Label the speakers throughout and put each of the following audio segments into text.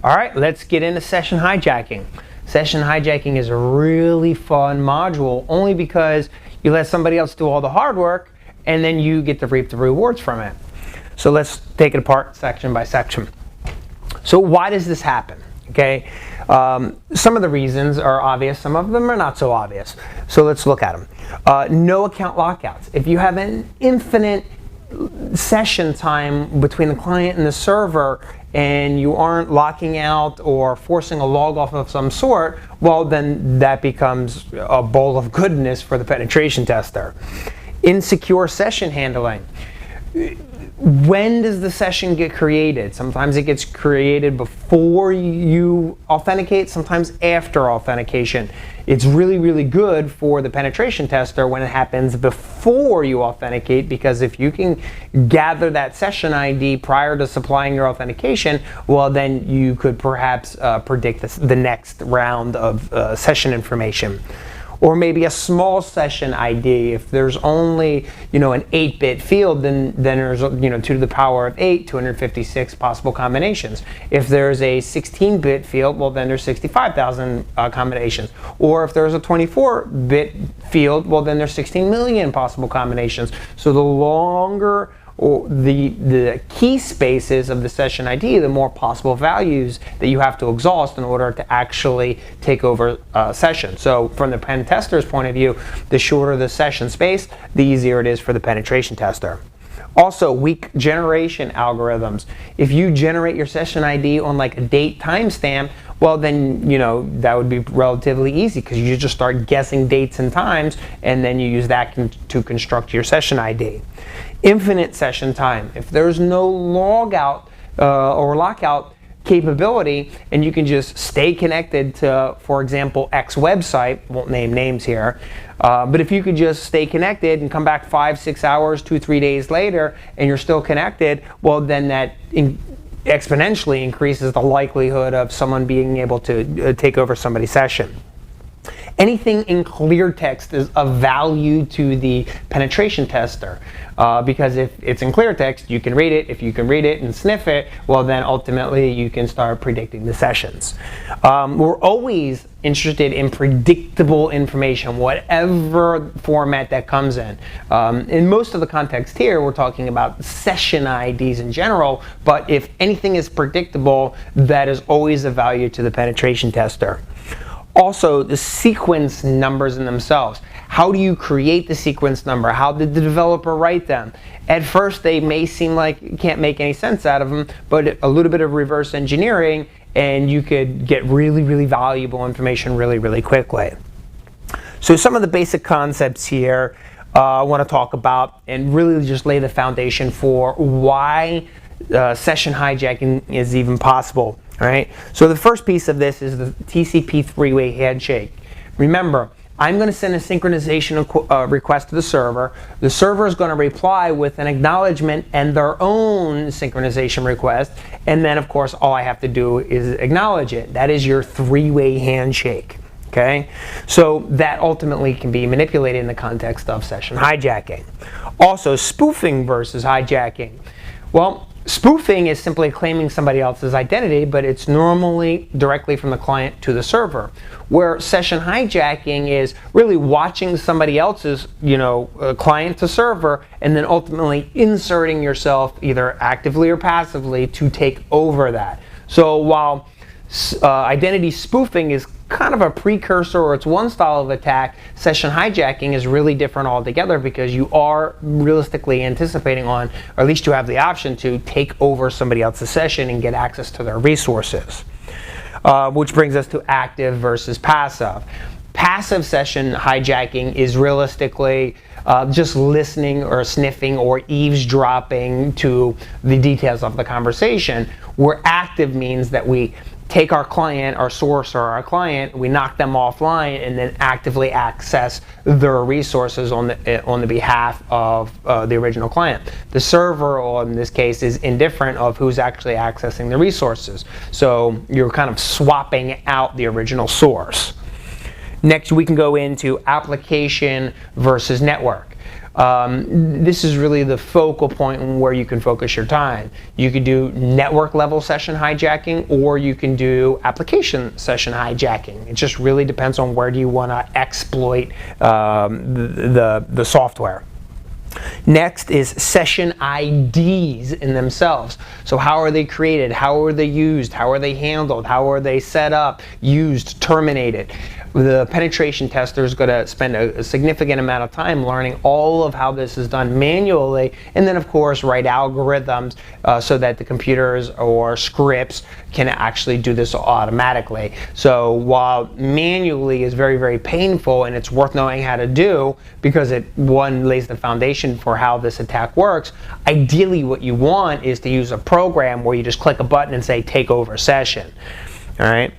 Speaker 1: All right, let's get into session hijacking. Session hijacking is a really fun module only because you let somebody else do all the hard work and then you get to reap the rewards from it. So let's take it apart section by section. So why does this happen? Okay, some of the reasons are obvious, some of them are not so obvious. So let's look at them. No account lockouts. If you have an infinite session time between the client and the server and you aren't locking out or forcing a log off of some sort, well then that becomes a bowl of goodness for the penetration tester. Insecure session handling. When does the session get created? Sometimes it gets created before you authenticate, sometimes after authentication. It's really, really good for the penetration tester when it happens before you authenticate, because if you can gather that session ID prior to supplying your authentication, well then you could perhaps predict the next round of session information. Or maybe a small session ID. If there's only an 8-bit field, then there's 2 to the power of 8, 256 possible combinations. If there's a 16-bit field, well then there's 65,000 combinations. Or if there's a 24-bit field, well then there's 16 million possible combinations. So the longer or the key spaces of the session ID, the more possible values that you have to exhaust in order to actually take over a session. So from the pen tester's point of view, the shorter the session space, the easier it is for the penetration tester. Also, weak generation algorithms. If you generate your session ID on like a date timestamp, well then that would be relatively easy because you just start guessing dates and times and then you use that to construct your session ID. Infinite session time. If there's no logout or lockout capability and you can just stay connected to, for example, X website, won't name names here, but if you could just stay connected and come back 5-6 hours, 2-3 days later and you're still connected, well then that exponentially increases the likelihood of someone being able to take over somebody's session. Anything in clear text is of value to the penetration tester because if it's in clear text, you can read it. If you can read it and sniff it, well then ultimately you can start predicting the sessions. We're always interested in predictable information, whatever format that comes in. In most of the context here, we're talking about session IDs in general, but if anything is predictable, that is always of value to the penetration tester. Also, the sequence numbers in themselves. How do you create the sequence number? How did the developer write them? At first, they may seem like you can't make any sense out of them, but a little bit of reverse engineering and you could get really, really valuable information really, really quickly. So some of the basic concepts here I want to talk about and really just lay the foundation for why session hijacking is even possible. All right. So the first piece of this is the TCP three-way handshake. Remember, I'm going to send a synchronization request to the server. The server is going to reply with an acknowledgement and their own synchronization request. And then, of course, all I have to do is acknowledge it. That is your three-way handshake. Okay? So that ultimately can be manipulated in the context of session hijacking. Also, spoofing versus hijacking. Well, spoofing is simply claiming somebody else's identity, but it's normally directly from the client to the server. Where session hijacking is really watching somebody else's, client to server, and then ultimately inserting yourself either actively or passively to take over that. So while identity spoofing is kind of a precursor, or it's one style of attack, session hijacking is really different altogether because you are realistically anticipating on, or at least you have the option to take over somebody else's session and get access to their resources. Which brings us to active versus passive. Passive session hijacking is realistically just listening or sniffing or eavesdropping to the details of the conversation, where active means that we take our client, our source or our client, we knock them offline and then actively access their resources on the behalf of the original client. The server, or in this case, is indifferent of who's actually accessing the resources. So you're kind of swapping out the original source. Next, we can go into application versus network. This is really the focal point where you can focus your time. You could do network level session hijacking, or you can do application session hijacking. It just really depends on where do you want to exploit the software. Next is session IDs in themselves. So how are they created? How are they used? How are they handled? How are they set up, used, terminated? The penetration tester is going to spend a significant amount of time learning all of how this is done manually, and then of course write algorithms so that the computers or scripts can actually do this automatically. So while manually is very, very painful, and it's worth knowing how to do because it, one, lays the foundation for how this attack works, ideally what you want is to use a program where you just click a button and say take over session. All right.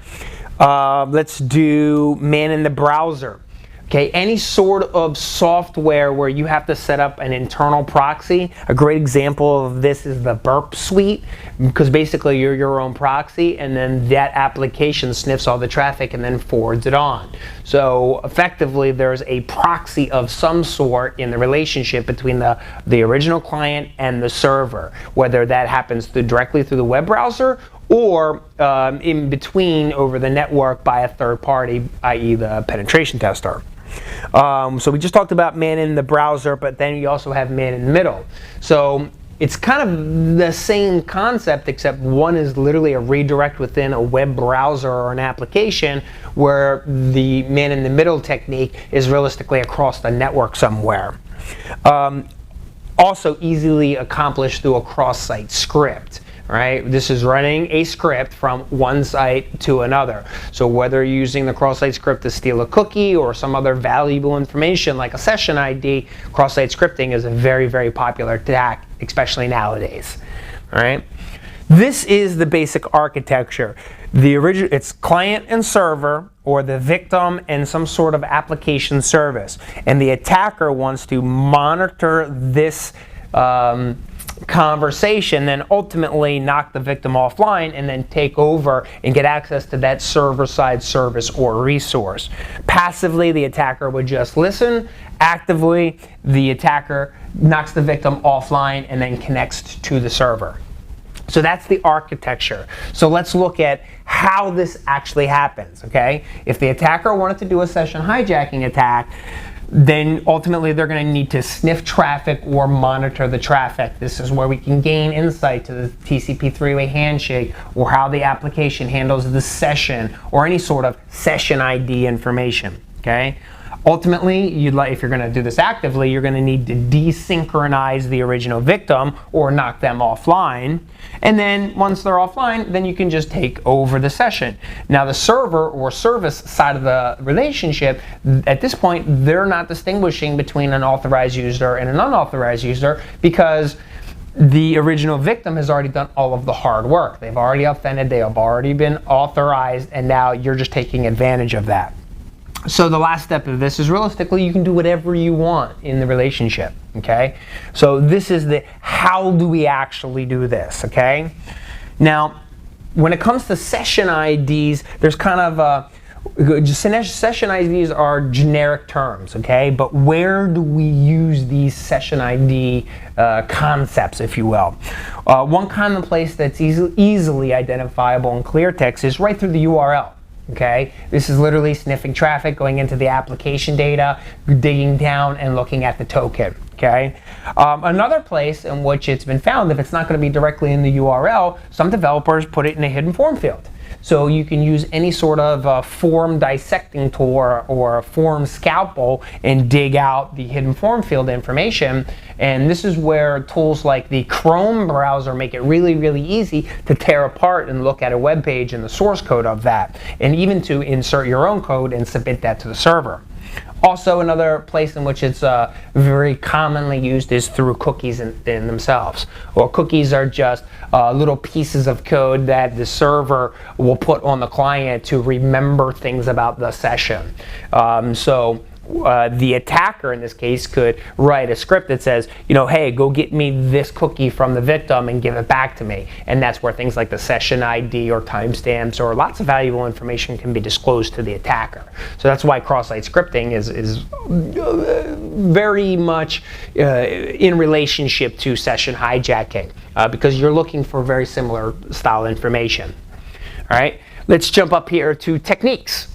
Speaker 1: Let's do man in the browser. Okay, any sort of software where you have to set up an internal proxy. A great example of this is the Burp Suite, because basically you're your own proxy, and then that application sniffs all the traffic and then forwards it on. So effectively there's a proxy of some sort in the relationship between the original client and the server, whether that happens directly through the web browser or in between over the network by a third party, i.e. the penetration tester. So we just talked about man in the browser, but then you also have man in the middle. So it's kind of the same concept, except one is literally a redirect within a web browser or an application, where the man in the middle technique is realistically across the network somewhere. Also easily accomplished through a cross-site script. Right? This is running a script from one site to another. So whether you're using the cross-site script to steal a cookie or some other valuable information like a session ID, cross-site scripting is a very, very popular attack, especially nowadays. All right? This is the basic architecture. It's client and server, or the victim and some sort of application service. And the attacker wants to monitor this conversation, then ultimately knock the victim offline and then take over and get access to that server-side service or resource. Passively, the attacker would just listen. Actively, the attacker knocks the victim offline and then connects to the server. So that's the architecture. So let's look at how this actually happens, okay? If the attacker wanted to do a session hijacking attack, then ultimately they're going to need to sniff traffic or monitor the traffic. This is where we can gain insight to the TCP three-way handshake, or how the application handles the session, or any sort of session ID information. Okay. Ultimately, if you're going to do this actively, you're going to need to desynchronize the original victim or knock them offline. And then once they're offline, then you can just take over the session. Now the server or service side of the relationship, at this point, they're not distinguishing between an authorized user and an unauthorized user, because the original victim has already done all of the hard work. They've already offended, they have already been authorized, and now you're just taking advantage of that. So the last step of this is, realistically, you can do whatever you want in the relationship, okay? So this is the how do we actually do this, okay? Now, when it comes to session IDs, there's kind of session IDs are generic terms, okay? But where do we use these session ID concepts, if you will? One common place that's easily identifiable in clear text is right through the URL. Okay, this is literally sniffing traffic, going into the application data, digging down and looking at the token. Okay, another place in which it's been found, if it's not going to be directly in the URL, some developers put it in a hidden form field. So you can use any sort of form dissecting tool or a form scalpel and dig out the hidden form field information. And this is where tools like the Chrome browser make it really, really easy to tear apart and look at a web page and the source code of that, and even to insert your own code and submit that to the server. Also, another place in which it's very commonly used is through cookies in themselves. Well, cookies are just little pieces of code that the server will put on the client to remember things about the session. So the attacker in this case could write a script that says, hey, go get me this cookie from the victim and give it back to me. And that's where things like the session ID or timestamps or lots of valuable information can be disclosed to the attacker. So that's why cross-site scripting is very much in relationship to session hijacking, because you're looking for very similar style information. All right, let's jump up here to techniques.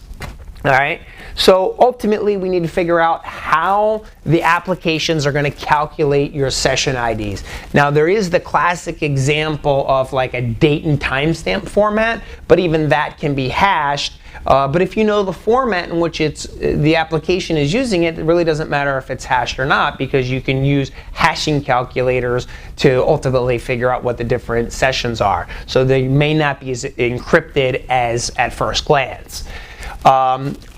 Speaker 1: All right, so ultimately we need to figure out how the applications are going to calculate your session IDs. Now there is the classic example of like a date and timestamp format, but even that can be hashed. But if you know the format in which the application is using it, it really doesn't matter if it's hashed or not, because you can use hashing calculators to ultimately figure out what the different sessions are. So they may not be as encrypted as at first glance.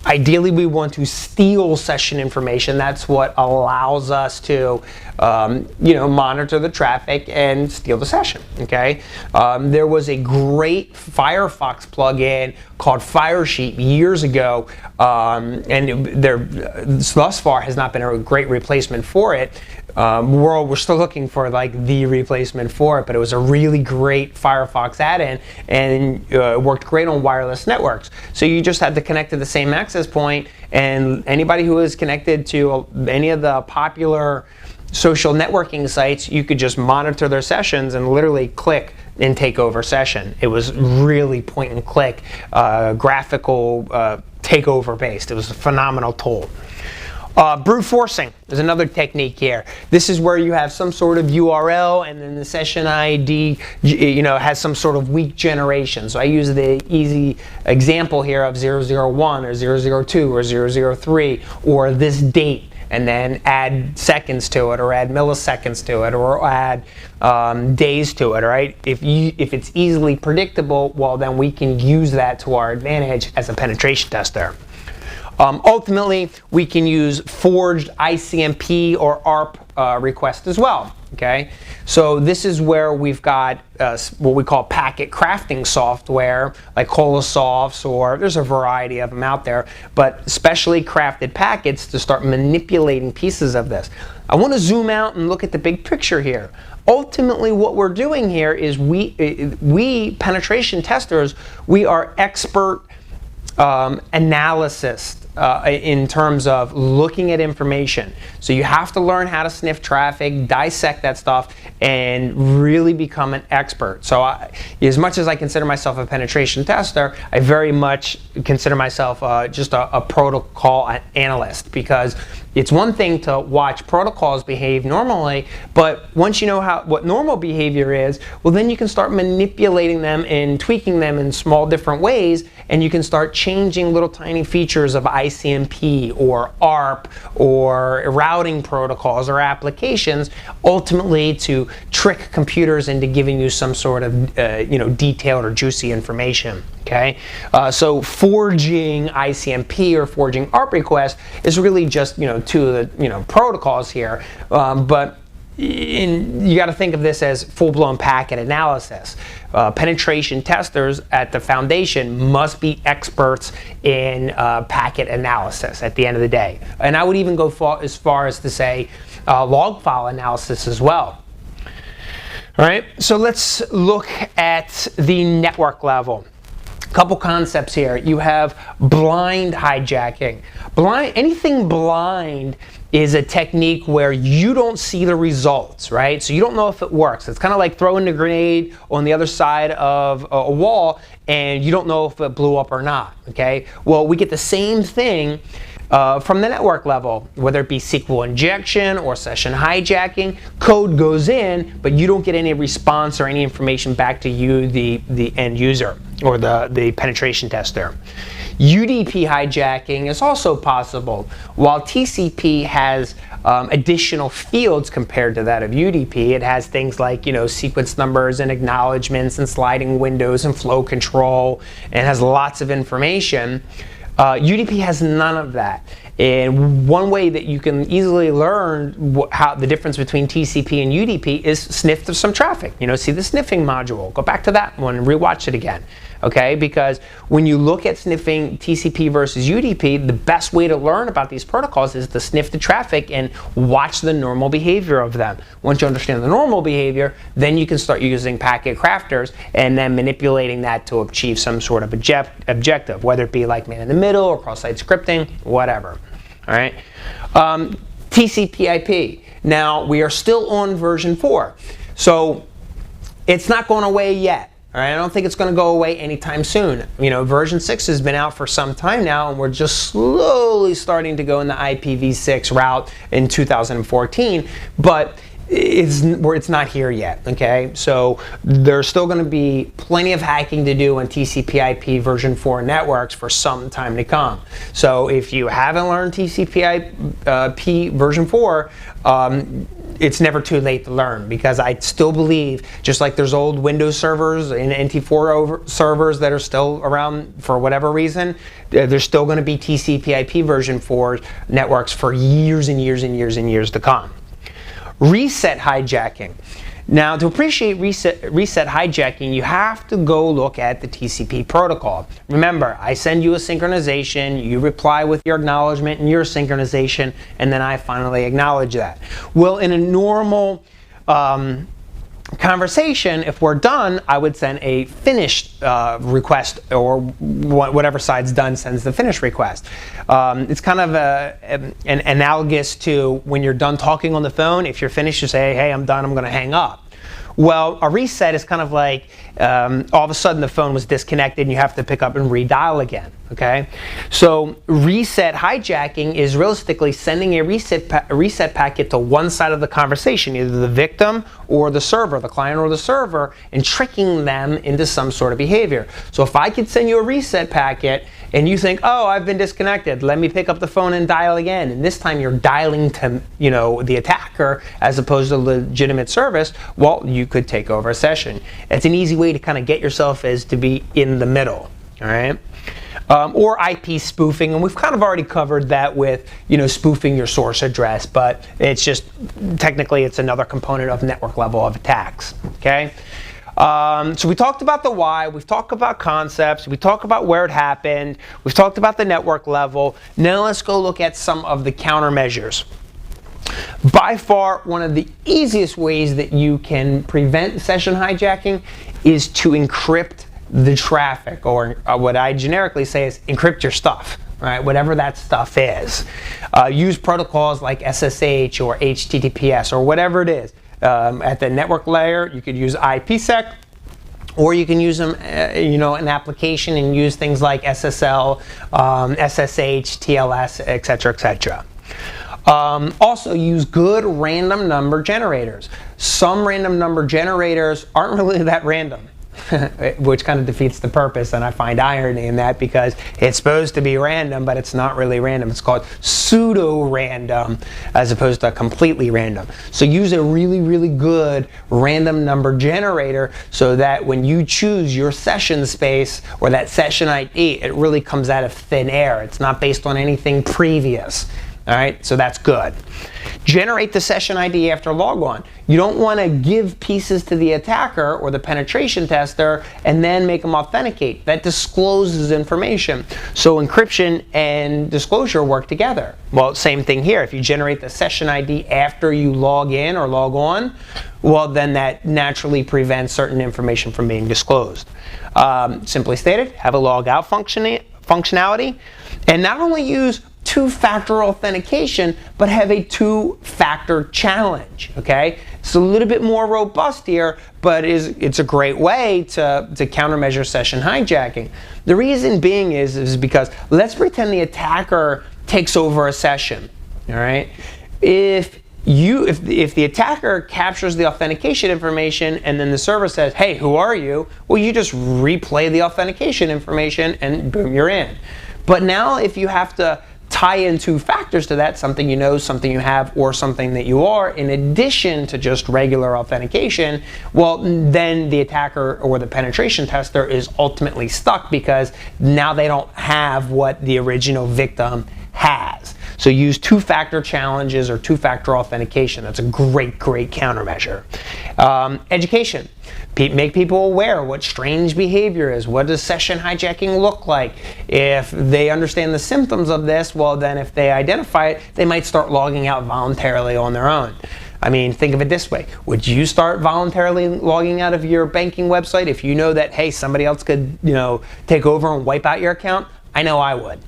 Speaker 1: Ideally, we want to steal session information. That's what allows us to, monitor the traffic and steal the session. Okay. There was a great Firefox plugin called Firesheet years ago, and there thus far has not been a great replacement for it. We're still looking for like the replacement for it, but it was a really great Firefox add-in, and it worked great on wireless networks. So you just had to connect to the same access point, and anybody who is connected to any of the popular social networking sites, you could just monitor their sessions and literally click and take over session. It was really point and click, graphical takeover based. It was a phenomenal tool. Brute forcing is another technique here. This is where you have some sort of URL and then the session ID, has some sort of weak generation. So I use the easy example here of 001 or 002 or 003 or this date, and then add seconds to it or add milliseconds to it or add days to it, right? If it's easily predictable, well, then we can use that to our advantage as a penetration tester. Ultimately, we can use forged ICMP or ARP requests as well. Okay, so this is where we've got what we call packet crafting software, like Colasofts, or there's a variety of them out there, but specially crafted packets to start manipulating pieces of this. I want to zoom out and look at the big picture here. Ultimately, what we're doing here is we penetration testers, we are expert analysis in terms of looking at information. So you have to learn how to sniff traffic, dissect that stuff, and really become an expert. So as much as I consider myself a penetration tester, I very much consider myself just a protocol analyst, because it's one thing to watch protocols behave normally, but once you know what normal behavior is, well, then you can start manipulating them and tweaking them in small different ways, and you can start changing little tiny features of ICMP or ARP or routing protocols or applications, ultimately to trick computers into giving you some sort of detailed or juicy information. Okay, so forging ICMP or forging ARP requests is really just two of the protocols here, but you got to think of this as full-blown packet analysis. Penetration testers at the foundation must be experts in packet analysis at the end of the day, and I would even go as far as to say log file analysis as well. All right, so let's look at the network level. Couple concepts here. You have blind hijacking. Anything blind is a technique where you don't see the results, right? So you don't know if it works. It's kind of like throwing a grenade on the other side of a wall and you don't know if it blew up or not, okay? Well, we get the same thing from the network level, whether it be SQL injection or session hijacking. Code goes in, but you don't get any response or any information back to you, the end user, or the penetration tester. UDP hijacking is also possible. While TCP has additional fields compared to that of UDP, it has things like sequence numbers and acknowledgements and sliding windows and flow control, and has lots of information. UDP has none of that. And one way that you can easily learn how the difference between TCP and UDP is sniff some traffic. See the sniffing module. Go back to that one and rewatch it again. okay? Because when you look at sniffing TCP versus UDP, the best way to learn about these protocols is to sniff the traffic and watch the normal behavior of them. Once you understand the normal behavior, then you can start using packet crafters and then manipulating that to achieve some sort of objective, whether it be like man in the middle or cross-site scripting, whatever. All right. TCP/IP. Now we are still on version 4, so it's not going away yet. All right. I don't think it's going to go away anytime soon. You know, version 6 has been out for some time now, and we're just slowly starting to go in the IPv6 route in 2014, but it's not here yet, okay? So there's still going to be plenty of hacking to do on TCP/IP version 4 networks for some time to come. So if you haven't learned TCP/IP version 4, it's never too late to learn, because I still believe, just like there's old Windows servers and NT4 servers that are still around for whatever reason, there's still going to be TCP/IP version 4 networks for years and years and years and years to come. Reset hijacking. Now, to appreciate reset hijacking, you have to go look at the TCP protocol. Remember, I send you a synchronization, you reply with your acknowledgement and your synchronization, and then I finally acknowledge that. Well, in a normal conversation, if we're done, I would send a finished request, or whatever side's done sends the finished request. It's kind of an analogous to when you're done talking on the phone. If you're finished, you say, hey, I'm done, I'm going to hang up. Well, a reset is kind of like all of a sudden the phone was disconnected and you have to pick up and redial again, okay? So reset hijacking is realistically sending a reset packet to one side of the conversation, either the victim or the server, the client or the server, and tricking them into some sort of behavior. So if I could send you a reset packet and you think, oh, I've been disconnected, let me pick up the phone and dial again, and this time you're dialing to, you know, the attacker as opposed to legitimate service, well, you could take over a session. It's an easy way to kind of get yourself as to be in the middle, all right? Or IP spoofing, and we've kind of already covered that with, you know, spoofing your source address, but it's just, technically it's another component of network level of attacks, okay? So we talked about the why, we've talked about concepts, we talked about where it happened, we've talked about the network level. Now let's go look at some of the countermeasures. By far, one of the easiest ways that you can prevent session hijacking is to encrypt the traffic, or what I generically say is encrypt your stuff, right? Whatever that stuff is. Use protocols like SSH or HTTPS or whatever it is. At the network layer, you could use IPsec, or you can use them, you know, an application and use things like SSL, SSH, TLS, etc., etc. Also, use good random number generators. Some random number generators aren't really that random, which kind of defeats the purpose, and I find irony in that, because it's supposed to be random, but it's not really random. It's called pseudo-random as opposed to completely random. So use a really, really good random number generator so that when you choose your session space or that session ID, it really comes out of thin air. It's not based on anything previous. All right, so that's good. Generate the session ID after logon. You don't want to give pieces to the attacker or the penetration tester and then make them authenticate. That discloses information. So encryption and disclosure work together. Well, same thing here. If you generate the session ID after you log in or log on, well, then that naturally prevents certain information from being disclosed. Simply stated, have a log out functionality, and not only use two-factor authentication, but have a two-factor challenge, okay? It's a little bit more robust here, but it's a great way to countermeasure session hijacking. The reason being is because let's pretend the attacker takes over a session, all right? If the attacker captures the authentication information and then the server says, hey, who are you? Well, you just replay the authentication information and boom, you're in. But now if you have to tie in two factors to that, something you know, something you have, or something that you are, in addition to just regular authentication, well, then the attacker or the penetration tester is ultimately stuck, because now they don't have what the original victim has. So use two-factor challenges or two-factor authentication. That's a great countermeasure. Education. Make people aware what strange behavior is. What does session hijacking look like? If they understand the symptoms of this, well then if they identify it, they might start logging out voluntarily on their own. I mean, think of it this way. Would you start voluntarily logging out of your banking website if you know that, hey, somebody else could, take over and wipe out your account? I know I would.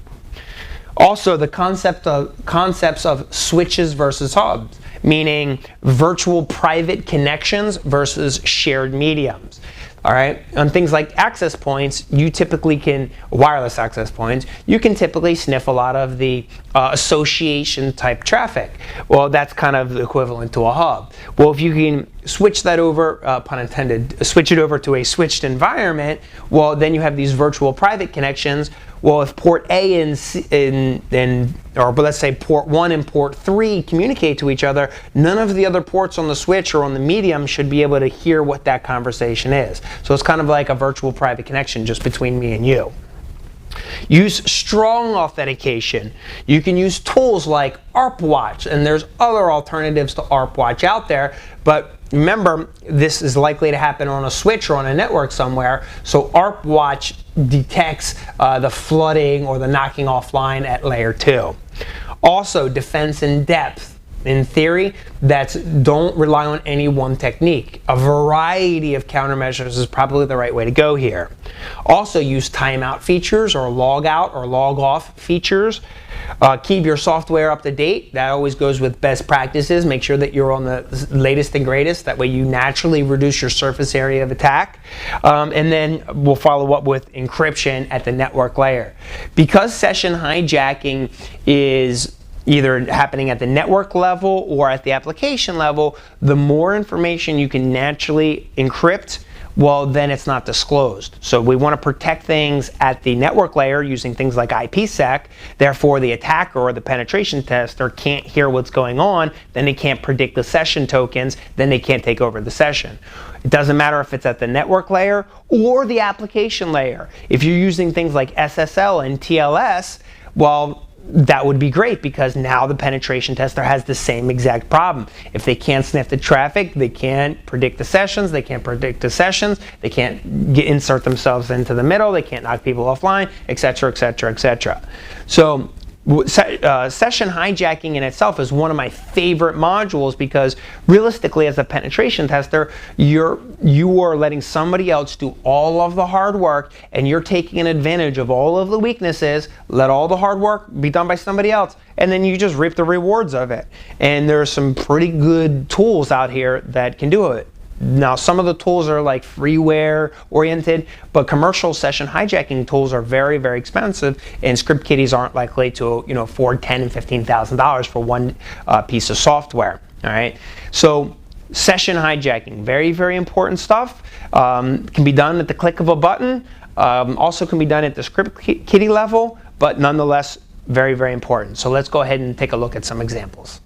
Speaker 1: Also, the concepts of switches versus hubs, meaning virtual private connections versus shared mediums. All right, on things like access points, you typically can, wireless access points, you can typically sniff a lot of the association type traffic. Well, that's kind of the equivalent to a hub. Well, if you can switch that over, pun intended, switch it over to a switched environment, well, then you have these virtual private connections. Well, if port A or let's say port 1 and port 3 communicate to each other, none of the other ports on the switch or on the medium should be able to hear what that conversation is. So it's kind of like a virtual private connection just between me and you. Use strong authentication. You can use tools like ARPWatch, and there's other alternatives to ARPWatch out there, but remember, this is likely to happen on a switch or on a network somewhere, so ARPWatch detects the flooding or the knocking offline at layer 2. Also, defense in depth. In theory, don't rely on any one technique. A variety of countermeasures is probably the right way to go here. Also, use timeout features or log out or log off features. Keep your software up to date. That always goes with best practices. Make sure that you're on the latest and greatest. That way you naturally reduce your surface area of attack. And then we'll follow up with encryption at the network layer. Because session hijacking is either happening at the network level or at the application level, the more information you can naturally encrypt, well, then it's not disclosed. So we want to protect things at the network layer using things like IPsec. Therefore, the attacker or the penetration tester can't hear what's going on, then they can't predict the session tokens, then they can't take over the session. It doesn't matter if it's at the network layer or the application layer. If you're using things like SSL and TLS, well, that would be great because now the penetration tester has the same exact problem. If they can't sniff the traffic, they can't predict the sessions, they can't insert themselves into the middle, they can't knock people offline, etc., etc., etc. So session hijacking in itself is one of my favorite modules because realistically, as a penetration tester, you are letting somebody else do all of the hard work and you're taking advantage of all of the weaknesses. Let all the hard work be done by somebody else, and then you just reap the rewards of it. And there are some pretty good tools out here that can do it. Now, some of the tools are like freeware oriented, but commercial session hijacking tools are very, very expensive, and script kiddies aren't likely to afford $10,000 and $15,000 for one piece of software. All right, so session hijacking, very, very important stuff. Can be done at the click of a button. Also can be done at the script kiddie level, but nonetheless very, very important. So let's go ahead and take a look at some examples.